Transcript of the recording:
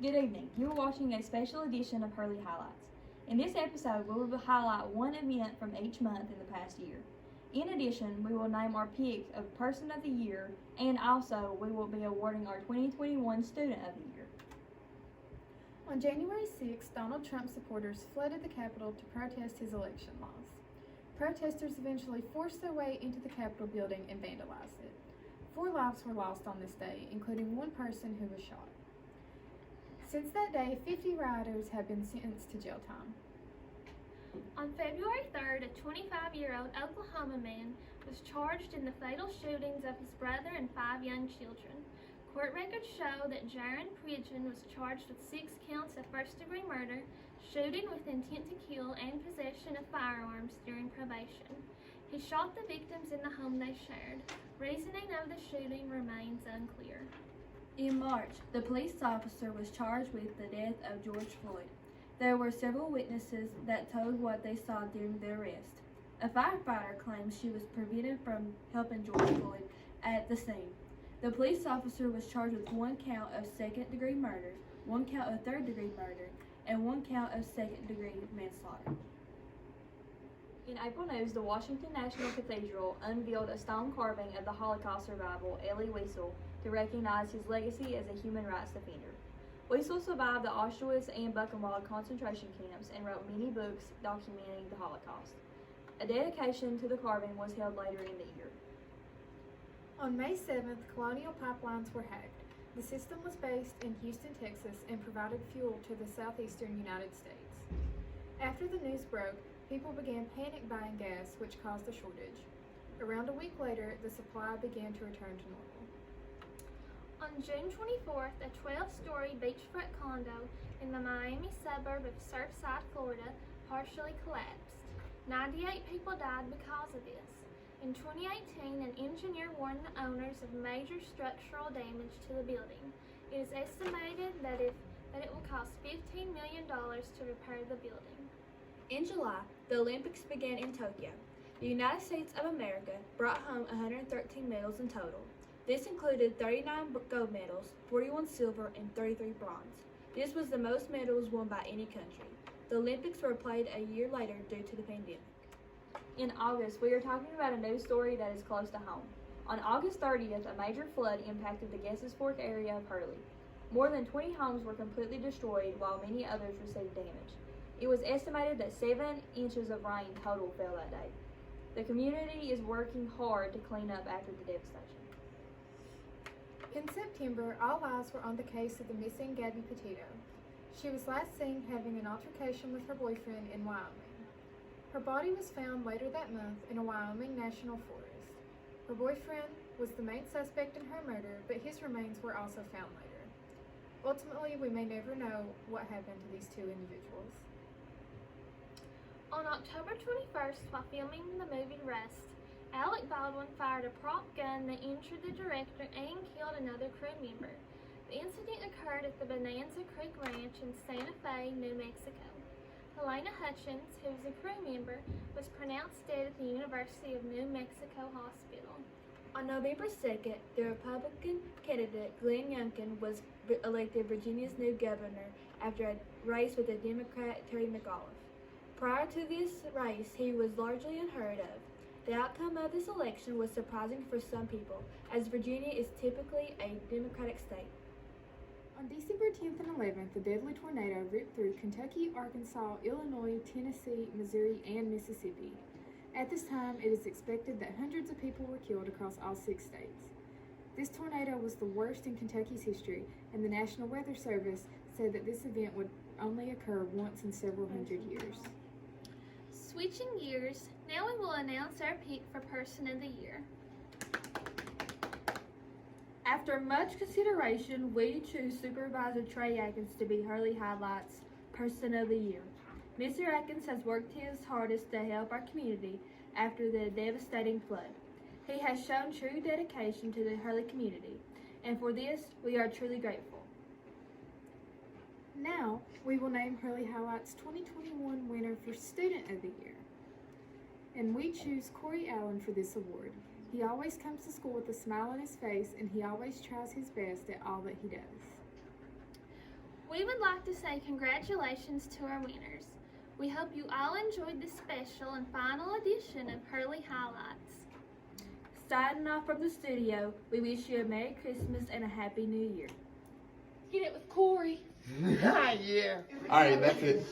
Good evening. You are watching a special edition of Hurley Highlights. In this episode, we will highlight one event from each month in the past year. In addition, we will name our pick of Person of the Year, and also we will be awarding our 2021 Student of the Year. On January 6, Donald Trump supporters flooded the Capitol to protest his election laws. Protesters eventually forced their way into the Capitol building and vandalized it. 4 lives were lost on this day, including one person who was shot. Since that day, 50 rioters have been sentenced to jail time. On February 3rd, a 25-year-old Oklahoma man was charged in the fatal shootings of his brother and 5 young children. Court records show that Jaron Pridgeon was charged with 6 counts of first-degree murder, shooting with intent to kill, and possession of firearms during probation. He shot the victims in the home they shared. Reasoning of the shooting remains unclear. In March, the police officer was charged with the death of George Floyd. There were several witnesses that told what they saw during the arrest. A firefighter claims she was prevented from helping George Floyd at the scene. The police officer was charged with 1 count of second-degree murder, 1 count of third-degree murder, and 1 count of second-degree manslaughter. In April news, the Washington National Cathedral unveiled a stone carving of the Holocaust survivor Elie Wiesel to recognize his legacy as a human rights defender. Wiesel survived the Auschwitz and Buchenwald concentration camps and wrote many books documenting the Holocaust. A dedication to the carving was held later in the year. On May 7th, Colonial pipelines were hacked. The system was based in Houston, Texas, and provided fuel to the southeastern United States. After the news broke, people began panic buying gas, which caused a shortage. Around a week later, the supply began to return to normal. On June 24th, a 12-story beachfront condo in the Miami suburb of Surfside, Florida, partially collapsed. 98 people died because of this. In 2018, an engineer warned the owners of major structural damage to the building. It is estimated that it will cost $15 million to repair the building. In July, the Olympics began in Tokyo. The United States of America brought home 113 medals in total. This included 39 gold medals, 41 silver, and 33 bronze. This was the most medals won by any country. The Olympics were played a year later due to the pandemic. In August, we are talking about a news story that is close to home. On August 30th, a major flood impacted the Guesses Fork area of Hurley. More than 20 homes were completely destroyed, while many others received damage. It was estimated that 7 inches of rain total fell that day. The community is working hard to clean up after the devastation. In September, all eyes were on the case of the missing Gabby Petito. She was last seen having an altercation with her boyfriend in Wyoming. Her body was found later that month in a Wyoming national forest. Her boyfriend was the main suspect in her murder, but his remains were also found later. Ultimately, we may never know what happened to these 2 individuals. On October 21st, while filming the movie Rust, Alec Baldwin fired a prop gun that injured the director and killed another crew member. The incident occurred at the Bonanza Creek Ranch in Santa Fe, New Mexico. Helena Hutchins, who was a crew member, was pronounced dead at the University of New Mexico Hospital. On November 2nd, the Republican candidate Glenn Youngkin was elected Virginia's new governor after a race with the Democrat Terry McAuliffe. Prior to this race, he was largely unheard of. The outcome of this election was surprising for some people, as Virginia is typically a Democratic state. On December 10th and 11th, a deadly tornado ripped through Kentucky, Arkansas, Illinois, Tennessee, Missouri, and Mississippi. At this time, it is expected that hundreds of people were killed across all 6 states. This tornado was the worst in Kentucky's history, and the National Weather Service said that this event would only occur once in several hundred years. Switching gears, now we will announce our pick for Person of the Year. After much consideration, we choose Supervisor Trey Atkins to be Hurley Highlights Person of the Year. Mr. Atkins has worked his hardest to help our community after the devastating flood. He has shown true dedication to the Hurley community, and for this, we are truly grateful. Now, we will name Hurley Highlights 2021 winner for Student of the Year. And we choose Corey Allen for this award. He always comes to school with a smile on his face, and he always tries his best at all that he does. We would like to say congratulations to our winners. We hope you all enjoyed this special and final edition of Hurley Highlights. Signing off from the studio, we wish you a Merry Christmas and a Happy New Year. Get it with Corey. Yeah. All right, that's it.